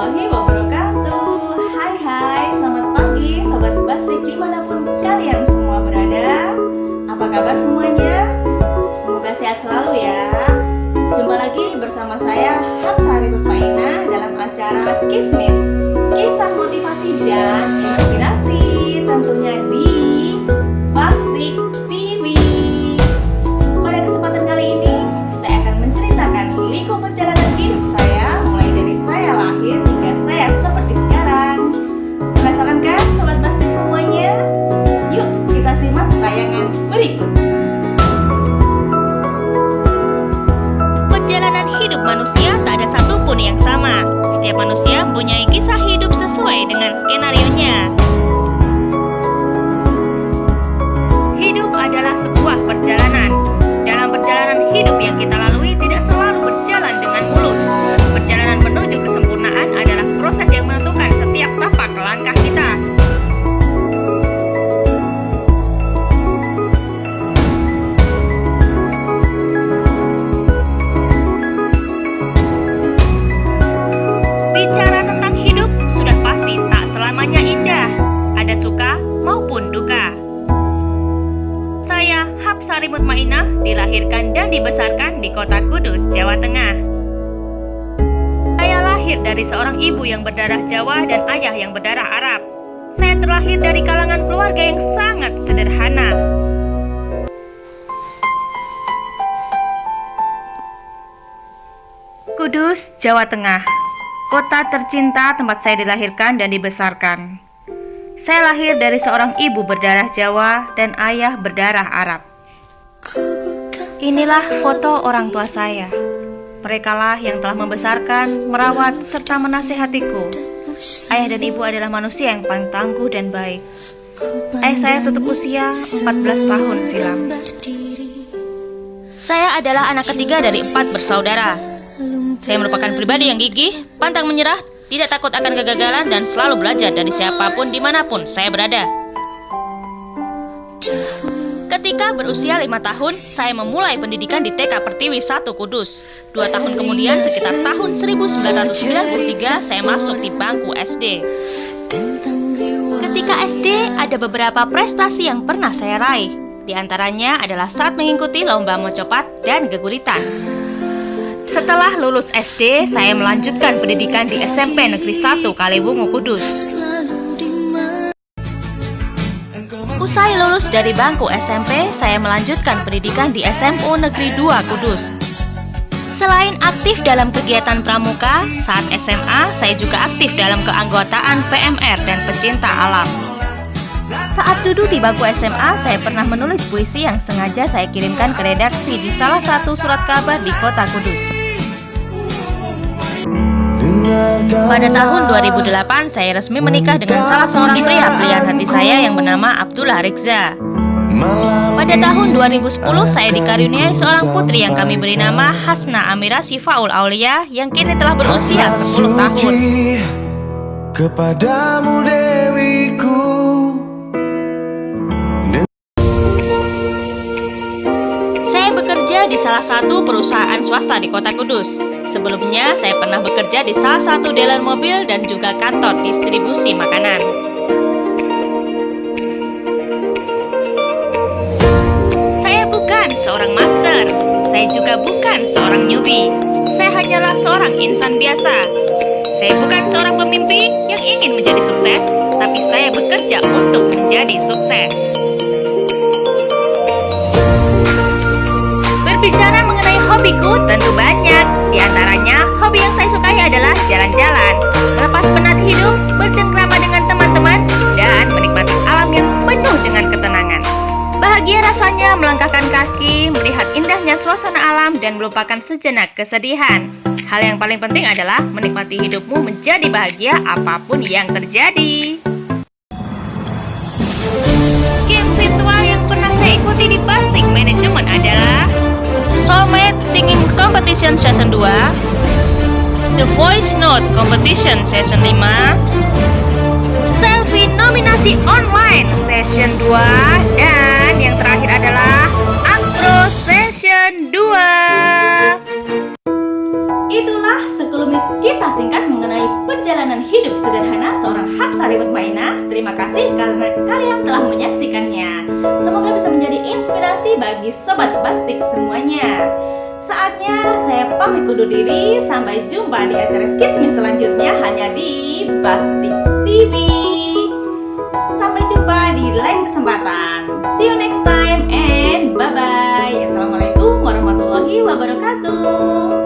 warahmatullahi wabarakatuh. Hai, selamat pagi Sobat Bastik dimanapun kalian semua berada. Apa kabar semuanya? Semoga sehat selalu ya. Jumpa lagi bersama saya Hapsari Mutmainah dalam acara Kismis, kisah motivasi dan inspirasi, tentunya di Bastik TV. Pada kesempatan kali ini saya akan menceritakan liku perjalanan hidup saya, mulai dari saya lahir hingga saya seperti sekarang. Penasaran kan Sobat Bastik semuanya? Yuk kita simak tayangan berikut. Perjalanan hidup manusia tak ada satupun yang sama. Setiap manusia mempunyai kisah hidup sesuai dengan skenarionya. Hidup adalah sebuah perjalanan. Dalam perjalanan hidup yang kita lalui tidak selalu berjalan dengan mulus. Perjalanan menuju kesempurnaan adalah proses yang menentukan setiap tapak langkah kita. Bicara tentang hidup sudah pasti tak selamanya indah. Ada suka maupun duka. Saya Hapsari Mutmainah dilahirkan dan dibesarkan di kota Kudus, Jawa Tengah. Saya lahir dari seorang ibu yang berdarah Jawa dan ayah yang berdarah Arab. Saya terlahir dari kalangan keluarga yang sangat sederhana. Kudus, Jawa Tengah, kota tercinta tempat saya dilahirkan dan dibesarkan. Saya lahir dari seorang ibu berdarah Jawa dan ayah berdarah Arab. Inilah foto orang tua saya. Merekalah yang telah membesarkan, merawat, serta menasehatiku. Ayah dan ibu adalah manusia yang paling tangguh dan baik. Ayah saya tutup usia 14 tahun silam. Saya adalah anak ketiga dari 4 bersaudara. Saya merupakan pribadi yang gigih, pantang menyerah, tidak takut akan kegagalan, dan selalu belajar dari siapapun dimanapun saya berada. Ketika berusia 5 tahun, saya memulai pendidikan di TK Pertiwi 1 Kudus. 2 tahun kemudian, sekitar tahun 1993, saya masuk di bangku SD. Ketika SD, ada beberapa prestasi yang pernah saya raih. Di antaranya adalah saat mengikuti lomba mencopat dan geguritan. Setelah lulus SD, saya melanjutkan pendidikan di SMP Negeri 1 Kaliwungu, Kudus. Usai lulus dari bangku SMP, saya melanjutkan pendidikan di SMU Negeri 2 Kudus. Selain aktif dalam kegiatan pramuka, saat SMA saya juga aktif dalam keanggotaan PMR dan pecinta alam. Saat duduk di bangku SMA, saya pernah menulis puisi yang sengaja saya kirimkan ke redaksi di salah satu surat kabar di kota Kudus. Pada tahun 2008, saya resmi menikah dengan salah seorang pria pilihan hati saya yang bernama Abdullah Rikza. Pada tahun 2010, saya dikaruniai seorang putri yang kami beri nama Hasna Amira Syifaul Aulia yang kini telah berusia 10 tahun. Kepadamu Dewiku. Saya bekerja di salah satu perusahaan swasta di kota Kudus. Sebelumnya, saya pernah bekerja di salah satu dealer mobil dan juga kantor distribusi makanan. Saya bukan seorang master. Saya juga bukan seorang newbie. Saya hanyalah seorang insan biasa. Saya bukan seorang pemimpi yang ingin menjadi sukses, tapi saya bekerja untuk menjadi sukses. Berbicara mengenai hobiku tentu banyak. Di antaranya, hobi yang saya sukai adalah jalan-jalan, melepas penat hidup, bercengkrama dengan teman-teman, dan menikmati alam yang penuh dengan ketenangan. Bahagia rasanya melangkahkan kaki, melihat indahnya suasana alam, dan melupakan sejenak kesedihan. Hal yang paling penting adalah menikmati hidupmu menjadi bahagia apapun yang terjadi. Game virtual yang pernah saya ikuti di Bastik Management adalah Soulmate Singing Competition Season 2, The Voice Note Competition Season 5, Selfie Nominasi Online Session 2, dan yang terakhir adalah Actro Session 2. Itulah Itulah sekelumit kisah singkat mengenai perjalanan hidup sederhana seorang Hapsari Mutmainah. Terima kasih karena kalian telah menyaksikannya. Semoga bisa menjadi inspirasi bagi Sobat Bastik semuanya. Saatnya saya pamit undur diri. Sampai jumpa di acara Kismis selanjutnya hanya di Bastik TV. Sampai jumpa di lain kesempatan. See you next time and bye-bye. Assalamualaikum warahmatullahi wabarakatuh.